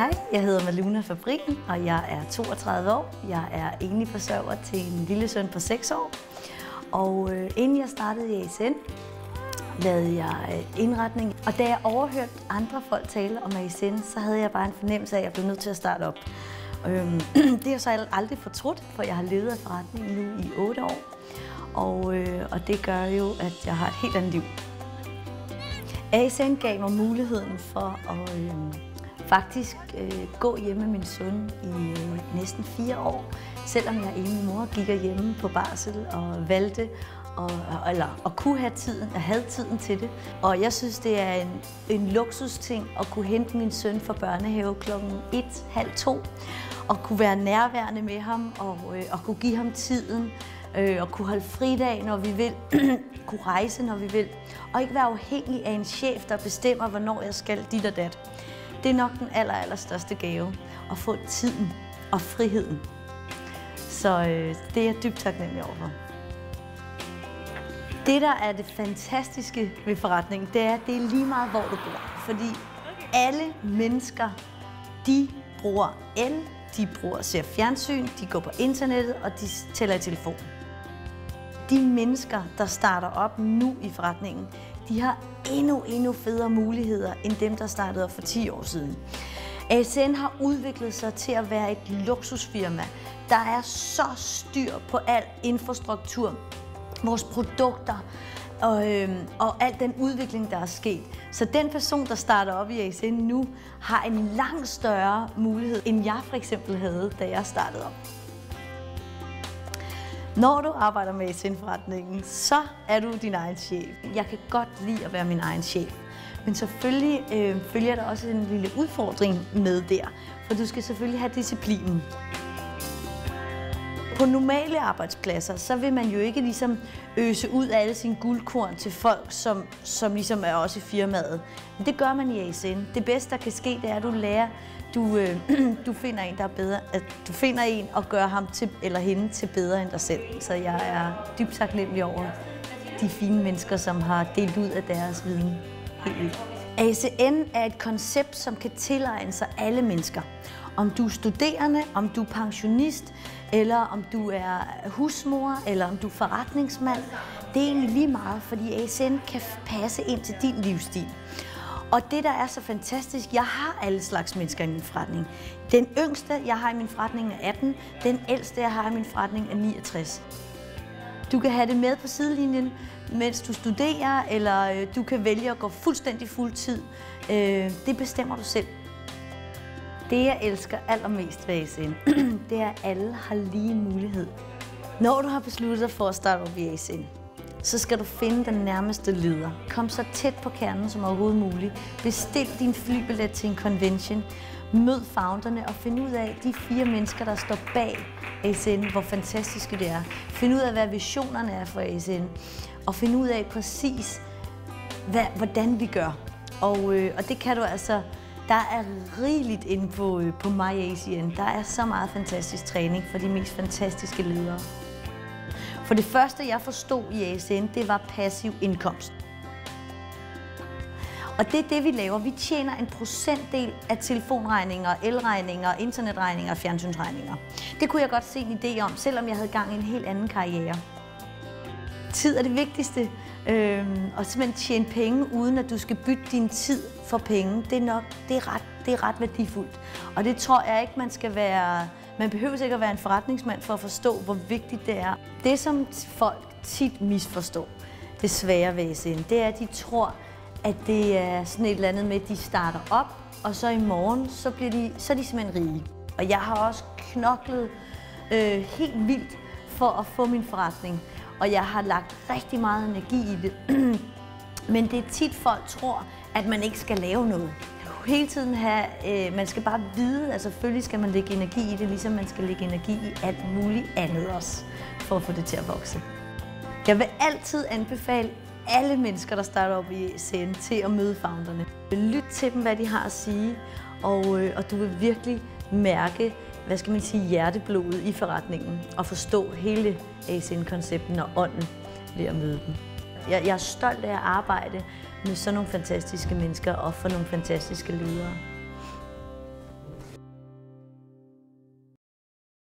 Hej, jeg hedder Maluna Fabrikken, og jeg er 32 år. Jeg er enlig forsørger til en lille søn på 6 år. Og inden jeg startede i ASN, lavede jeg indretning. Og da jeg overhørte andre folk tale om ASN, så havde jeg bare en fornemmelse af, at jeg blev nødt til at starte op. Det har jeg så aldrig fortrudt, for jeg har levet af forretningen nu i 8 år. Og det gør jo, at jeg har et helt andet liv. ASN gav mig muligheden for at faktisk gå hjemme med min søn i næsten 4 år. Selvom jeg er enlig mor, gik jeg hjemme på barsel og valgte at kunne have tiden, og havde tiden til det. Og jeg synes, det er en luksusting at kunne hente min søn fra børnehave klokken 1, halv 2, og kunne være nærværende med ham og kunne give ham tiden, og kunne holde fridag, når vi vil, kunne rejse, når vi vil, og ikke være afhængig af en chef, der bestemmer, hvornår jeg skal dit og dat. Det er nok den allerstørste gave, at få tiden og friheden. Så det er jeg dybt taknemmelig overfor. Det, der er det fantastiske ved forretningen, det er lige meget, hvor du bor. Fordi alle mennesker, de bruger el, de ser fjernsyn, de går på internettet, og de tæller i telefon. De mennesker, der starter op nu i forretningen, de har endnu federe muligheder end dem, der startede op for 10 år siden. ASN har udviklet sig til at være et luksusfirma. Der er så styr på al infrastruktur, vores produkter og al den udvikling, der er sket. Så den person, der starter op i ASN nu, har en langt større mulighed, end jeg for eksempel havde, da jeg startede op. Når du arbejder med ASN-forretningen, så er du din egen chef. Jeg kan godt lide at være min egen chef. Men selvfølgelig følger der også en lille udfordring med der, for du skal selvfølgelig have disciplinen. På normale arbejdspladser, så vil man jo ikke ligesom øse ud af alle sine guldkorn til folk, som ligesom er også i firmaet. Men det gør man i ASN. Det bedste, der kan ske, det er, at du lærer, du finder en, der er bedre, at du finder en og gør ham til, eller hende til bedre end dig selv. Så jeg er dybt taknemmelig over de fine mennesker, som har delt ud af deres viden helt vildt. ASN er et koncept, som kan tilegne sig alle mennesker. Om du er studerende, om du er pensionist, eller om du er husmor, eller om du er forretningsmand. Det er egentlig lige meget, fordi ASN kan passe ind til din livsstil. Og det, der er så fantastisk, jeg har alle slags mennesker i min forretning. Den yngste, jeg har i min forretning, er 18. Den ældste, jeg har i min forretning, er 69. Du kan have det med på sidelinjen, mens du studerer, eller du kan vælge at gå fuldstændig fuldtid. Det bestemmer du selv. Det, jeg elsker allermest ved ASN, det er, at alle har lige mulighed. Når du har besluttet dig for at starte op i ASN, så skal du finde den nærmeste leder. Kom så tæt på kernen som overhovedet muligt. Bestil din flybillet til en convention. Mød founderne og find ud af de 4 mennesker, der står bag ASN, hvor fantastiske det er. Find ud af, hvad visionerne er for ASN. Og find ud af præcis, hvordan vi gør. Og det kan du altså. Der er rigeligt inde på MyASN. Der er så meget fantastisk træning for de mest fantastiske ledere. For det første, jeg forstod i ASN, det var passiv indkomst. Og det er det, vi laver. Vi tjener en procentdel af telefonregninger, elregninger, internetregninger og fjernsynsregninger. Det kunne jeg godt se en idé om, selvom jeg havde gang i en helt anden karriere. Tid er det vigtigste. Og simpelthen tjene penge, uden at du skal bytte din tid for penge, det er ret værdifuldt. Og det tror jeg ikke, man skal være. Man behøver ikke at være en forretningsmand for at forstå, hvor vigtigt det er. Det, som folk tit misforstår, desværre ved ASN, det er, at de tror, at det er sådan et eller andet med, at de starter op, og så i morgen, så er de simpelthen rige. Og jeg har også knoklet helt vildt for at få min forretning. Og jeg har lagt rigtig meget energi i det. Men det er tit, folk tror, at man ikke skal lave noget. Hele tiden man skal bare vide, at selvfølgelig skal man lægge energi i det, ligesom man skal lægge energi i alt muligt andet også, for at få det til at vokse. Jeg vil altid anbefale alle mennesker, der starter op i ASN, til at møde founderne. Lyt til dem, hvad de har at sige, og du vil virkelig mærke, hvad skal man sige, hjerteblodet i forretningen, og forstå hele ASN-koncepten og ånden ved at møde dem. Jeg er stolt af at arbejde med sådan nogle fantastiske mennesker og for nogle fantastiske ledere.